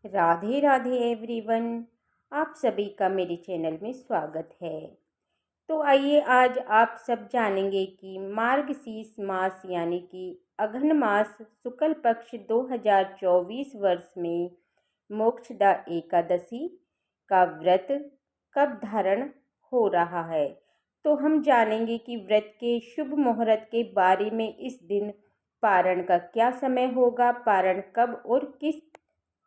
Radhe Radhe everyone. आप सभी का मेरे चैनल में स्वागत है। तो आइए आज आप सब जानेंगे कि मार्गशीर्ष मास यानी कि अघन मास शुक्ल पक्ष 2024 वर्ष में मोक्षदा एकादशी का व्रत कब धारण हो रहा है। तो हम जानेंगे कि व्रत के शुभ मुहूर्त के बारे में, इस दिन पारण का क्या समय होगा, पारण कब और किस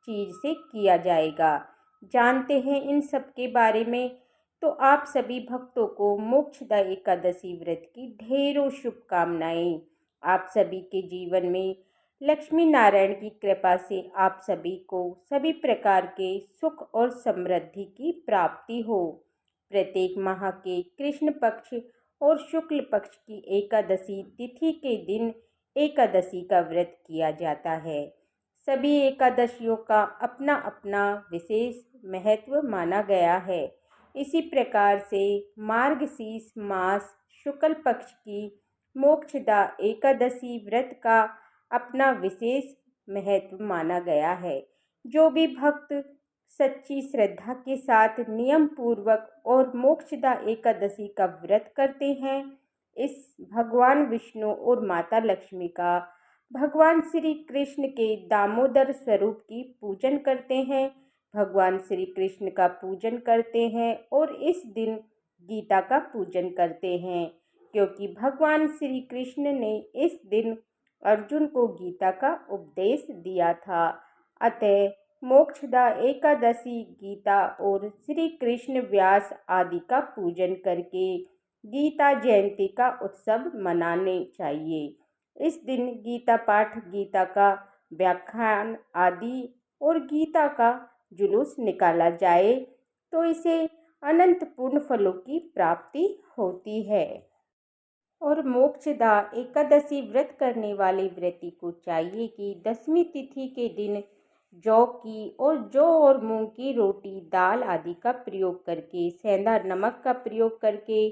चीज़ से किया जाएगा। जानते हैं इन सब के बारे में। तो आप सभी भक्तों को मोक्षदा एकादशी व्रत की ढेरों शुभकामनाएं। आप सभी के जीवन में लक्ष्मी नारायण की कृपा से आप सभी को सभी प्रकार के सुख और समृद्धि की प्राप्ति हो। प्रत्येक माह के कृष्ण पक्ष और शुक्ल पक्ष की एकादशी तिथि के दिन एकादशी का व्रत किया जाता है। सभी एकादशियों का अपना अपना विशेष महत्व माना गया है। इसी प्रकार से मार्गशीर्ष मास शुक्ल पक्ष की मोक्षदा एकादशी व्रत का अपना विशेष महत्व माना गया है। जो भी भक्त सच्ची श्रद्धा के साथ नियम पूर्वक और मोक्षदा एकादशी का व्रत करते हैं, इस भगवान विष्णु और माता लक्ष्मी का, भगवान श्री कृष्ण के दामोदर स्वरूप की पूजन करते हैं, भगवान श्री कृष्ण का पूजन करते हैं और इस दिन गीता का पूजन करते हैं, क्योंकि भगवान श्री कृष्ण ने इस दिन अर्जुन को गीता का उपदेश दिया था। अतः मोक्षदा एकादशी गीता और श्री कृष्ण व्यास आदि का पूजन करके गीता जयंती का उत्सव मनाने चाहिए। इस दिन गीता पाठ, गीता का व्याख्यान आदि और गीता का जुलूस निकाला जाए तो इसे अनंत पूर्ण फलों की प्राप्ति होती है। और मोक्षदा एकादशी व्रत करने वाले व्रती को चाहिए कि दसवीं तिथि के दिन जौ और मूंग की रोटी, दाल आदि का प्रयोग करके, सेंधा नमक का प्रयोग करके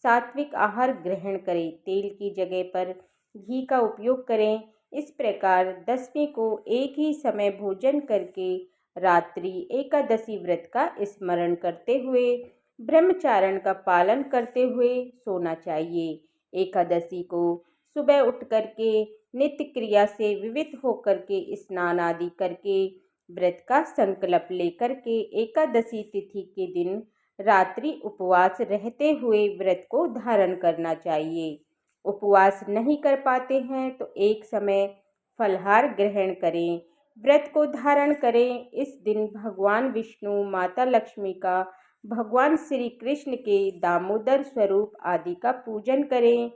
सात्विक आहार ग्रहण करें। तेल की जगह पर घी का उपयोग करें। इस प्रकार दसवीं को एक ही समय भोजन करके रात्रि एकादशी व्रत का स्मरण करते हुए ब्रह्मचारण का पालन करते हुए सोना चाहिए। एकादशी को सुबह उठ करके नित्य क्रिया से विविध होकर के स्नान आदि करके व्रत का संकल्प लेकर के एकादशी तिथि के दिन रात्रि उपवास रहते हुए व्रत को धारण करना चाहिए। उपवास नहीं कर पाते हैं तो एक समय फलहार ग्रहण करें, व्रत को धारण करें। इस दिन भगवान विष्णु, माता लक्ष्मी का, भगवान श्री कृष्ण के दामोदर स्वरूप आदि का पूजन करें।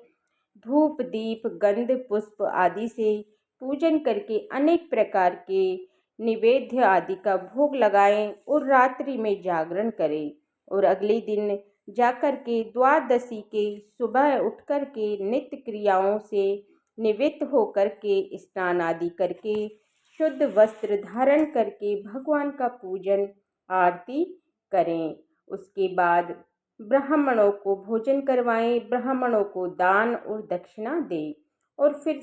धूप, दीप, गंध, पुष्प आदि से पूजन करके अनेक प्रकार के निवेद्य आदि का भोग लगाएं और रात्रि में जागरण करें और अगले दिन जाकर के द्वादशी के सुबह उठकर के नित्य क्रियाओं से निवृत्त होकर के स्नान आदि करके शुद्ध वस्त्र धारण करके भगवान का पूजन आरती करें। उसके बाद ब्राह्मणों को भोजन करवाएं, ब्राह्मणों को दान और दक्षिणा दें और फिर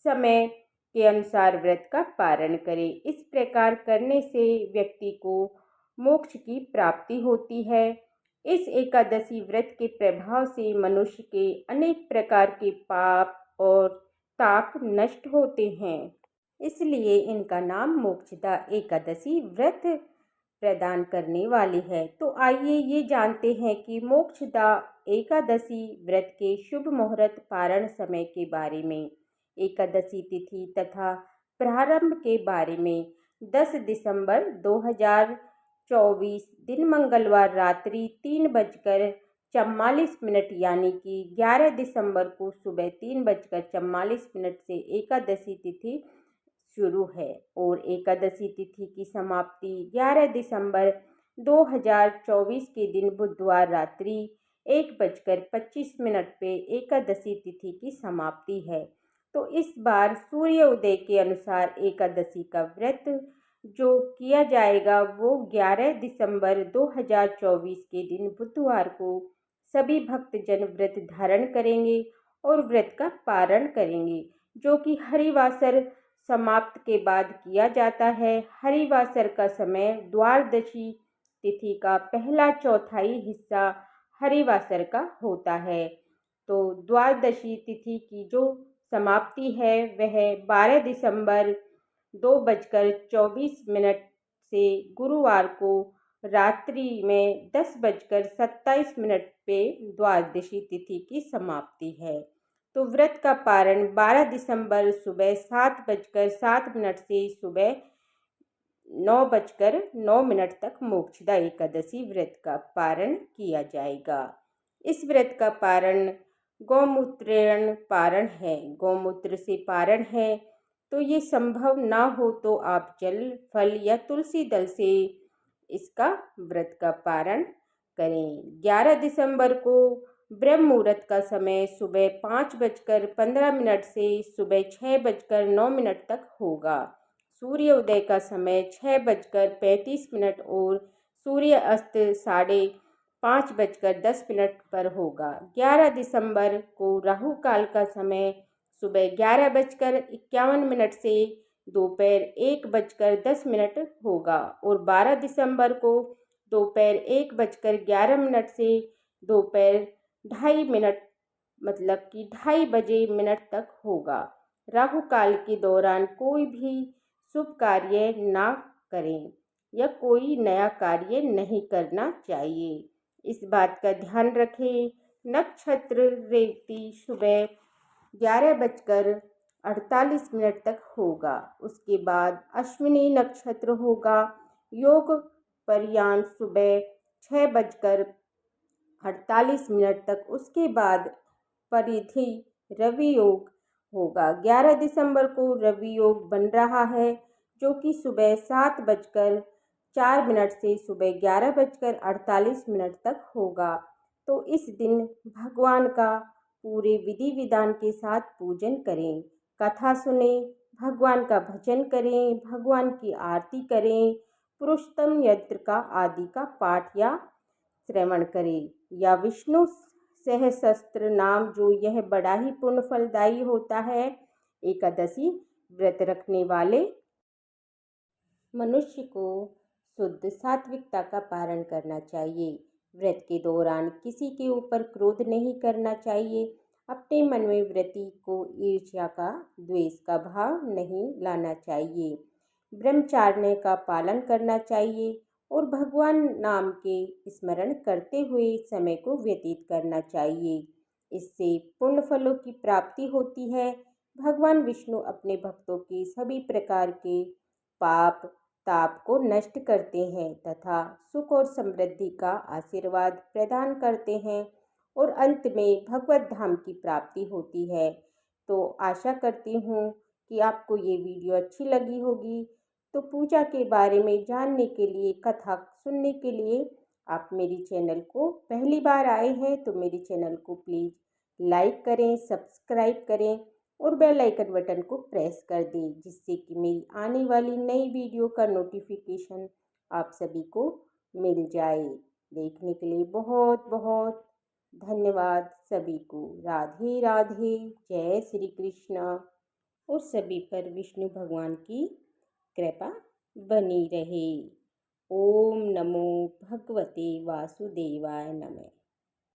समय के अनुसार व्रत का पारण करें। इस प्रकार करने से व्यक्ति को मोक्ष की प्राप्ति होती है। इस एकादशी व्रत के प्रभाव से मनुष्य के अनेक प्रकार के पाप और ताप नष्ट होते हैं, इसलिए इनका नाम मोक्षदा एकादशी व्रत प्रदान करने वाली है। तो आइए ये जानते हैं कि मोक्षदा एकादशी व्रत के शुभ मुहूर्त पारण समय के बारे में, एकादशी तिथि तथा प्रारंभ के बारे में। 10 दिसंबर 2024 दिन मंगलवार रात्रि 3:44 यानी कि 11 दिसंबर को सुबह 3:44 से एकादशी तिथि शुरू है और एकादशी तिथि की समाप्ति 11 दिसंबर 2024 के दिन बुधवार रात्रि 1:25 पे एकादशी तिथि की समाप्ति है। तो इस बार सूर्य उदय के अनुसार एकादशी का व्रत जो किया जाएगा वो 11 दिसंबर 2024 के दिन बुधवार को सभी भक्तजन व्रत धारण करेंगे और व्रत का पारण करेंगे, जो कि हरिवासर समाप्त के बाद किया जाता है। हरिवासर का समय द्वादशी तिथि का पहला चौथाई हिस्सा हरिवासर का होता है। तो द्वादशी तिथि की जो समाप्ति है वह 12 दिसंबर 2:24 से गुरुवार को रात्रि में 10:27 पे द्वादशी तिथि की समाप्ति है। तो व्रत का पारण 12 दिसंबर सुबह 7:07 से सुबह 9:09 तक मोक्षदा एकादशी व्रत का पारण किया जाएगा। इस व्रत का पारण गौमूत्रेण पारण है। गौमूत्र से पारण है। तो ये संभव ना हो तो आप जल, फल या तुलसी दल से इसका व्रत का पारण करें। 11 दिसंबर को ब्रह्म मुहूर्त का समय सुबह 5:15 से सुबह 6:09 तक होगा। सूर्य उदय का समय 6:35 और सूर्य अस्त 5:10 पर होगा। 11 दिसंबर को राहु काल का समय सुबह 11:51 से दोपहर 1:10 होगा और 12 दिसंबर को दोपहर 1:11 से दोपहर 2:30 मतलब कि 2:30 तक होगा। राहु काल के दौरान कोई भी शुभ कार्य ना करें या कोई नया कार्य नहीं करना चाहिए। इस बात का ध्यान रखें। नक्षत्र रेवती सुबह 11:48 तक होगा। उसके बाद अश्विनी नक्षत्र होगा। योग पर्यान सुबह 6:48 तक। उसके बाद परिधि रवि योग होगा। 11 दिसंबर को रवि योग बन रहा है जो कि सुबह 7:04 से सुबह 11:48 तक होगा। तो इस दिन भगवान का पूरे विधि विधान के साथ पूजन करें, कथा सुने, भगवान का भजन करें, भगवान की आरती करें, पुरुषोत्तम यंत्र का आदि का पाठ या श्रवण करें या विष्णु सहस्त्र नाम जो यह बड़ा ही पुण्य फलदायी होता है। एकादशी व्रत रखने वाले मनुष्य को शुद्ध सात्विकता का पारण करना चाहिए। व्रत के दौरान किसी के ऊपर क्रोध नहीं करना चाहिए। अपने मन में व्रती को ईर्ष्या का, द्वेष का भाव नहीं लाना चाहिए। ब्रह्मचार्य का पालन करना चाहिए और भगवान नाम के स्मरण करते हुए समय को व्यतीत करना चाहिए। इससे पुण्य फलों की प्राप्ति होती है। भगवान विष्णु अपने भक्तों के सभी प्रकार के पाप ताप को नष्ट करते हैं तथा सुख और समृद्धि का आशीर्वाद प्रदान करते हैं और अंत में भगवत धाम की प्राप्ति होती है। तो आशा करती हूँ कि आपको ये वीडियो अच्छी लगी होगी। तो पूजा के बारे में जानने के लिए, कथा सुनने के लिए आप मेरी चैनल को पहली बार आए हैं तो मेरे चैनल को प्लीज़ लाइक करें, सब्सक्राइब करें और बेल आइकन बटन को प्रेस कर दें, जिससे कि मेरी आने वाली नई वीडियो का नोटिफिकेशन आप सभी को मिल जाए। देखने के लिए बहुत बहुत धन्यवाद सभी को। राधे राधे, जय श्री कृष्ण। और सभी पर विष्णु भगवान की कृपा बनी रहे। ओम नमो भगवते वासुदेवाय नमः।